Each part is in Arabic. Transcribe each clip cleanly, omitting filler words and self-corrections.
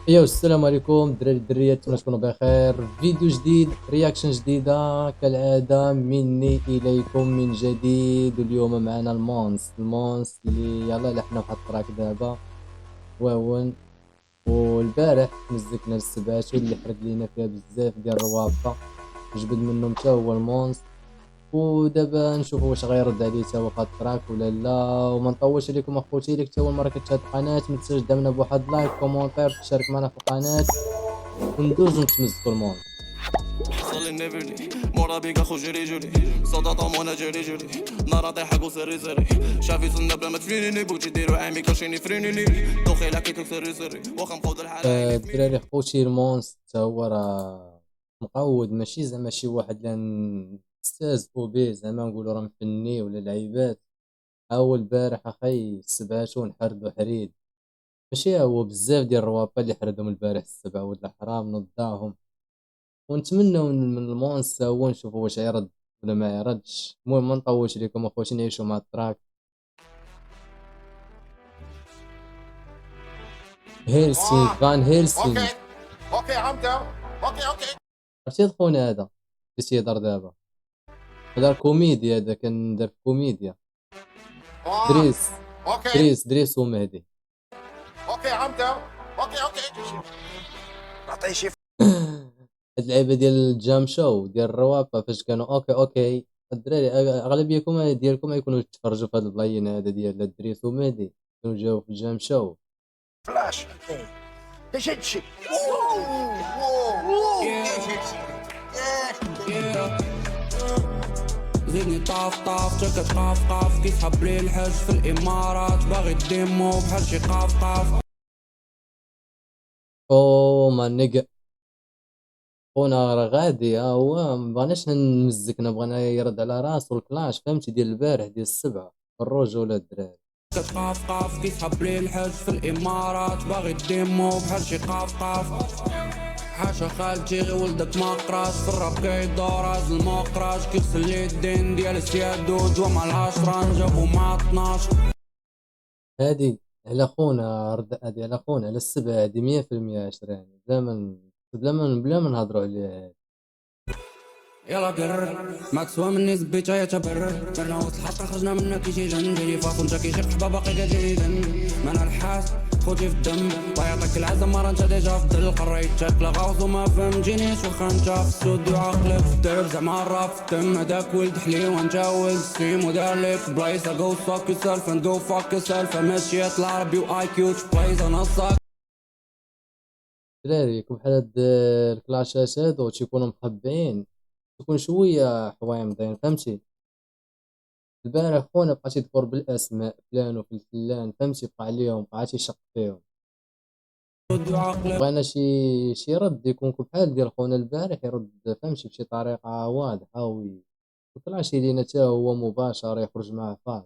السلام عليكم الدراري الدريات، نتمنى تكونوا بخير. فيديو جديد، رياكشن جديدة كالعادة مني إليكم من جديد. واليوم معنا المونس اللي يلا لحنا واحد التراك دابا واون. والبارح مزكنا السباتو اللي حرق لينا فيها بزاف ديال الروابط، جبد منهم تا هو المونس. ودابا نشوفوا واش غيرد عليه تا هو في هاد التراك ولا لا. وما نطولش عليكم اخوتي، اللي اول مره كتشاهد القناه ما تنساش دعمنا بواحد لايك كومونتير تشارك معنا في القناه وندوزو نتمزقو المهم. حصل النبرني مورا بيك اخو جري جري صودا طمونا جري جري نار طيحك وسري سري شافي سنة بلا ما تفينيني بوتي ديرو عامي كاشيني فرينيني دوخي لكيك سري سري واخا مقود الحالة عيني في الدراري خوتي المونس تا هو راه مقود، ماشي زعما شي واحد لا نستهزئو بيه زعما نقولو راه مفني ولا لعيبات. ها هو البارح اخي السبعة نحردو حريد، ماشي هو بزاف ديال الروابط اللي حردهم البارح السبعة ولد الحرام نضاهم. ونتمنوا من المونس تا هو نشوفو واش يرد ولا ما يردش. المهم ما نطولش عليكم اخوتي، نعيشو مع التراك. هيلسينغ فان هيلسينغ، اوكي اوكي I'm down. اوكي عرفتي خونا هذا اللي تيهضر دابا، هذا كوميديا، هذا كان دار كوميديا. اه دريس اوكي دريس ومهدي. اوكي I'm down. اوكي نعطيه شي هاد اللعيبه ديال الجام شو ديال الروابط فاش كانوا اوكي الدراري اغلبيتكم ديالكم يكونوا تفرجوا في هاد البلاين هذا ديال دريس ومهدي، كانوا جاوا في الجام شو. فلاش. ايش هادشي؟ واو ايش هادشي؟ زيدني طاف طاف تركت قاف قاف كيسحب لي الحج في الامارات باغي ديمو بحال شي قاف قاف. او ما نيجا خونا راه غادي، ها هو مبغناش نمزكنا، بغينا يرد على راسو الكلاش فهمتي ديال البارح ديال السبعة الرجولة الدراري. قاف قاف كيسحب لي الحج في الامارات باغي ديمو بحال شي قاف قاف. حاشا خالتي غي ولدك مقراش في الراب كيدور هاز المقراش كيغسل لي الدين ديال السيادو جوا مع العشرة جابو مع 12. هادي على خونا هادي على خونا على السبعة، هادي 100% عشراني، بلا ما نهضرو عليها. يلا قرر ما تسوى مني زبيتها يا تبرر درنا وسط الحلقة خرجنا منها كيجي جن جيني فاصل انت كيشيق حبا باقي كتجيني دن ما انا الحاس خوتي في الدم الله يعطيك العزة مرة انت ديجا في الدل قريت تاكل غوص وما فهمتينيش واخا انت في السود وعقلك في الدرب زعما الراب في الدم هداك ولد حلي وانت ولد ستريم ودار لك بلايصة جو فاك يور سيلف اند جو فاك يور سيلف ماشيات العربي واي كيو بلايز نصك. دراري كون بحال هاد الكلاشات هادو تيكونوا مخبيين، تكون شوية حوايم فهمتي. البارح خونا بقى تيذكر بالاسماء فلان وفلان فهمتي، بقى عليهم بقى تيشق فيهم. بغينا شي رد يكون بحال ديال خونا البارح، يرد فهمتي بشي طريقة واضحة ويطلعش لينا تا هو مباشر يخرج معاه فاضي.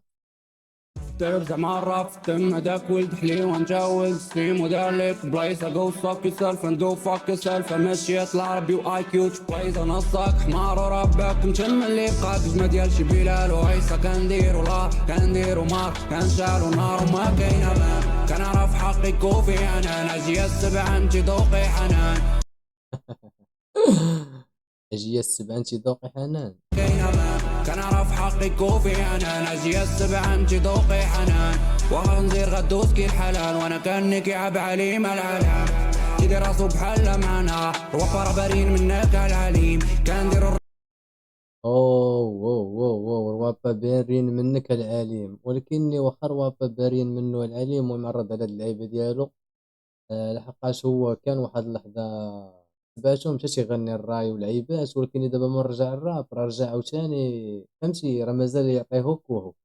تعب زعما الراب في الدم هداك ولد حلي وانت ولد ستريم ودار لك بلايصة جو فاك يور سيلف اند جو فاك يور سيلف ماشيات العربي واي كيو بلايصة نصك حمار وربك متم اللي بقاك جما ديال شي بلال وعيسى كنديرو لا كنديرو مار كنشعلو نار وما كاينة مان كنعرف حقي كوفي انا ناجية السبعة انتي ذوقي حنان اجي السبعة انتي ذوقي حنان. كنعرف حقي كوفي انا ناجية السبعة انتي ذوقي حنان وغنزير غدوس كي الحلال وانا كاني كيعب عليم العالم كيدير راسو بحال معنا روح بارين منك العليم كندير اوه روابا بارين منك العليم، ولكني واخا روابا بارين منه العليم ومعرض على هاد اللعيبة ديالو. لحقاش هو كان واحد اللحظة سمعتو مشى تيغني الراي ولعيبات، ولكن دابا من رجع الراب راه رجع عاوتاني فهمتي، راه مازال يعطي هوك وهوك.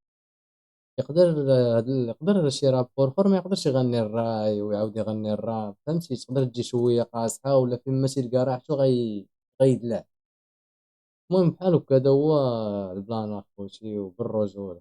يقدر شي رابور اخر ما يقدرش يغني الراي ويعاود يغني الراب فهمتي، تقدر تجي شوية قاصحة ولا فين ما تلقى راحتو غيدلع. المهم بحال هكا هذا هو البلان اخوتي وبالرجولة.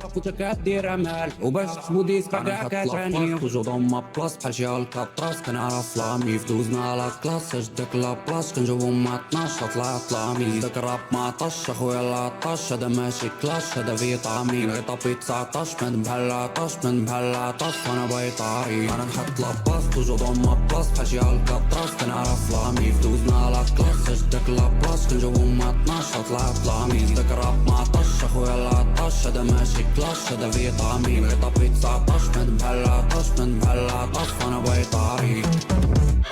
وانت كدير امال وباش تحبو ديسكا كاع كتعني وجود ما بلاص بحال شي الكابراس كنعرف لامي فدوزنا على كلاس اش داك لابلاص كنجاوبو ما 12 طلعت لامي داك الراب ما طاش اخويا لاطاش هذا ماشي كلاش هذا فيتامين غي طابي 19 من بحال لاطاش من بحال لاطاش وانا بيطاري انا نحط لاباس وجود ما بلاص بحال شي الكابراس كنعرف لامي فدوزنا على كلاس اش داك لابلاص كنجاوبو ما 12 طلعت لامي داك الراب ما طاش اخويا لاطاش هذا ماشي كلاش هذا فيتامين غي طابي 19 من بحال لاطاش من بحال لاطاش وانا بيطاري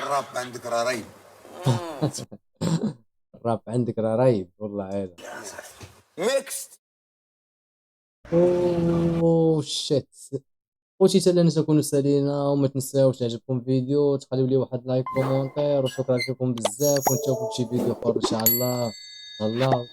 الراب عندك راه رهيب. الراب عندك راه رايب والله عيل. ميكست. اوه شيت. خوتي حتى لا ننسى كونوا سالينا وما تنساوش عجبكم الفيديو تخليو لي واحد لايك كومونتير وشكرا لكم بزاف ونشوفكم في شي فيديو اخر ان شاء الله. الله.